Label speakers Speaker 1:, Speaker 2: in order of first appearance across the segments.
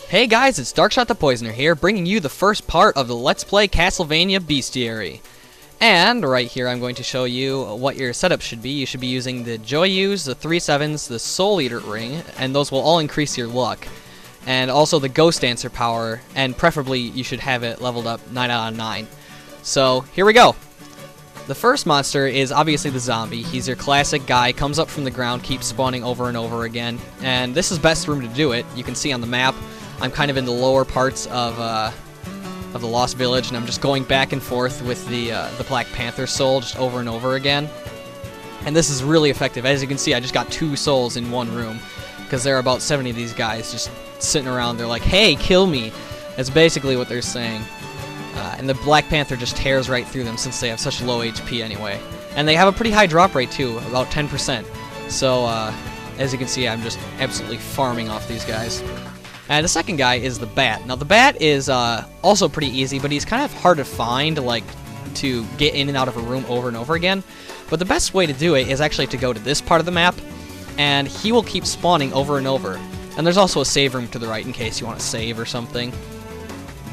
Speaker 1: Hey guys, it's Darkshot the Poisoner here, bringing you the first part of the Let's Play Castlevania Bestiary. And right here I'm going to show you what your setup should be. You should be using the Joyus, the 3-7s, the Soul Eater Ring, and those will all increase your luck. And also the Ghost Dancer power, and preferably you should have it leveled up 9 out of 9. So, here we go! The first monster is obviously the zombie. He's your classic guy, comes up from the ground, keeps spawning over and over again. And this is best room to do it. You can see on the map, I'm kind of in the lower parts of the Lost Village, and I'm just going back and forth with the Black Panther soul just over and over again. And this is really effective. As you can see, I just got 2 souls in one room, because there are about 70 of these guys just sitting around. They're like, hey, kill me! That's basically what they're saying. And the Black Panther just tears right through them since they have such low HP anyway. And they have a pretty high drop rate too, about 10%. So, as you can see, I'm just absolutely farming off these guys. And the second guy is the Bat. Now the Bat is also pretty easy, but he's kind of hard to find, like, to get in and out of a room over and over again. But the best way to do it is actually to go to this part of the map, and he will keep spawning over and over. And there's also a save room to the right in case you want to save or something.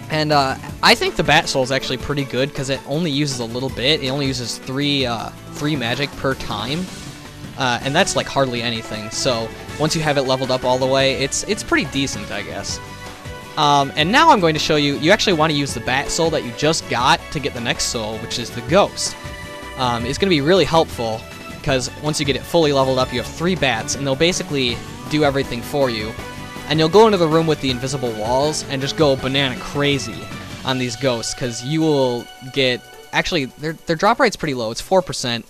Speaker 1: And I think the Bat Soul is actually pretty good because it only uses a little bit. It only uses 3 magic per time. And that's like hardly anything, so once you have it leveled up all the way, it's pretty decent, I guess. And now I'm going to show you, you actually want to use the Bat Soul that you just got to get the next soul, which is the Ghost. It's going to be really helpful, because once you get it fully leveled up, you have 3 bats, and they'll basically do everything for you. And you'll go into the room with the invisible walls, and just go banana crazy on these ghosts, because you will get, actually, their drop rate's pretty low, it's 4%.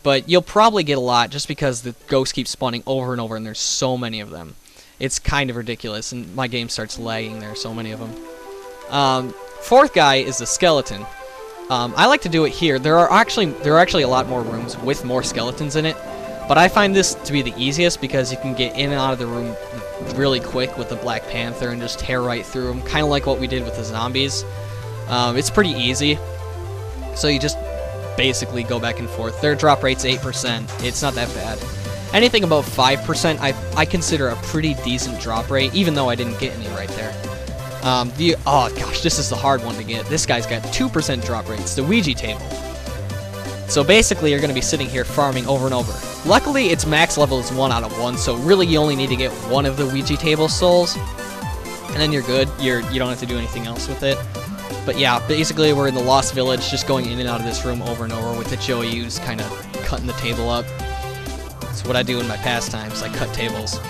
Speaker 1: But you'll probably get a lot just because the ghosts keep spawning over and over, and there's so many of them. It's kind of ridiculous, and my game starts lagging. There are so many of them. Fourth guy is the skeleton. I like to do it here. There are actually a lot more rooms with more skeletons in it, but I find this to be the easiest because you can get in and out of the room really quick with the Black Panther and just tear right through them, kind of like what we did with the zombies. It's pretty easy, so you just basically go back and forth. Their drop rate's 8%. It's not that bad. Anything above 5% I consider a pretty decent drop rate, even though I didn't get any right there. Oh gosh, this is the hard one to get. This guy's got 2% drop rates, the Ouija table. So basically you're going to be sitting here farming over and over. Luckily its max level is 1 out of 1, so really you only need to get 1 of the Ouija table souls, and then you're good. You don't have to do anything else with it. But yeah, basically we're in the Lost Village, just going in and out of this room over and over with the Joyus kind of cutting the table up. That's what I do in my pastimes, I cut tables.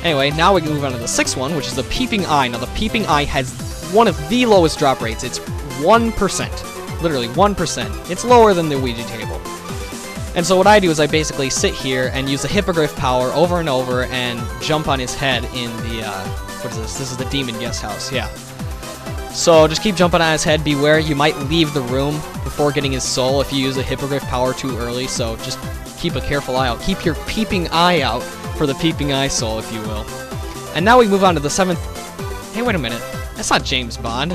Speaker 1: Anyway, now we can move on to the 6th one, which is the Peeping Eye. Now the Peeping Eye has one of the lowest drop rates. It's 1%. Literally 1%. It's lower than the Ouija table. And so what I do is I basically sit here and use the Hippogriff power over and over and jump on his head in the, what is this? This is the Demon Guest House, yeah. So just keep jumping on his head. Beware, you might leave the room before getting his soul if you use the Hippogriff power too early, so just keep a careful eye out. Keep your peeping eye out for the Peeping Eye soul, if you will. And now we move on to the 7th... Hey, wait a minute. That's not James Bond.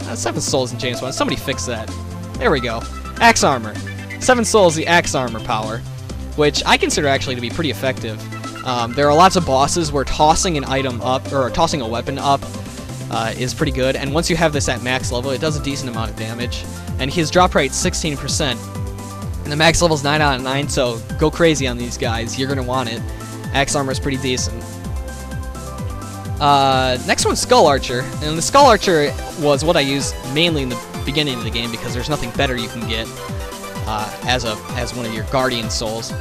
Speaker 1: 7th soul isn't James Bond. Somebody fix that. There we go. Axe Armor. 7th soul is the Axe Armor power, which I consider actually to be pretty effective. There are lots of bosses where tossing an item up, or tossing a weapon up, is pretty good, and once you have this at max level, it does a decent amount of damage. And his drop rate's 16%, and the max level's 9 out of 9, so go crazy on these guys. You're gonna want it. Axe Armor is pretty decent. Next one's Skull Archer, and the Skull Archer was what I used mainly in the beginning of the game because there's nothing better you can get as one of your Guardian Souls.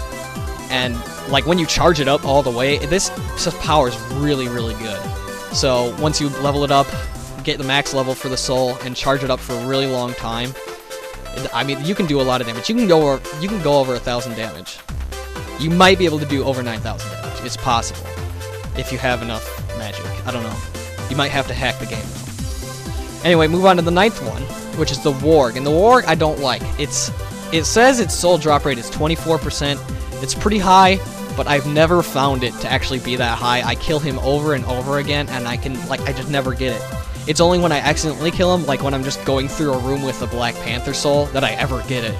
Speaker 1: And like when you charge it up all the way, this power is really, really good. So once you level it up, get the max level for the soul, and charge it up for a really long time, I mean, you can do a lot of damage. You can go over 1,000 damage. You might be able to do over 9,000 damage. It's possible if you have enough magic. I don't know. You might have to hack the game though. Anyway, move on to the 9th one, which is the Warg. And the Warg I don't like. It says its soul drop rate is 24%. It's pretty high, but I've never found it to actually be that high. I kill him over and over again, and I just never get it. It's only when I accidentally kill him, like when I'm just going through a room with a Black Panther soul, that I ever get it.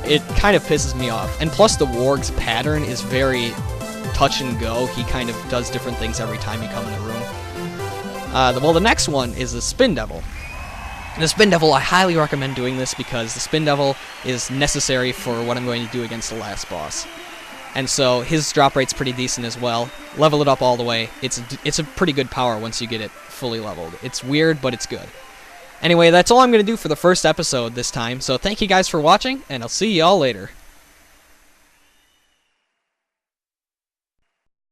Speaker 1: It kind of pisses me off. And plus the Warg's pattern is very touch and go. He kind of does different things every time you come in a room. Well, the next one is the Spin Devil. The Spin Devil, I highly recommend doing this because the Spin Devil is necessary for what I'm going to do against the last boss. And so his drop rate's pretty decent as well. Level it up all the way. It's a pretty good power once you get it fully leveled. It's weird, but it's good. Anyway, that's all I'm going to do for the first episode this time. So thank you guys for watching, and I'll see y'all later.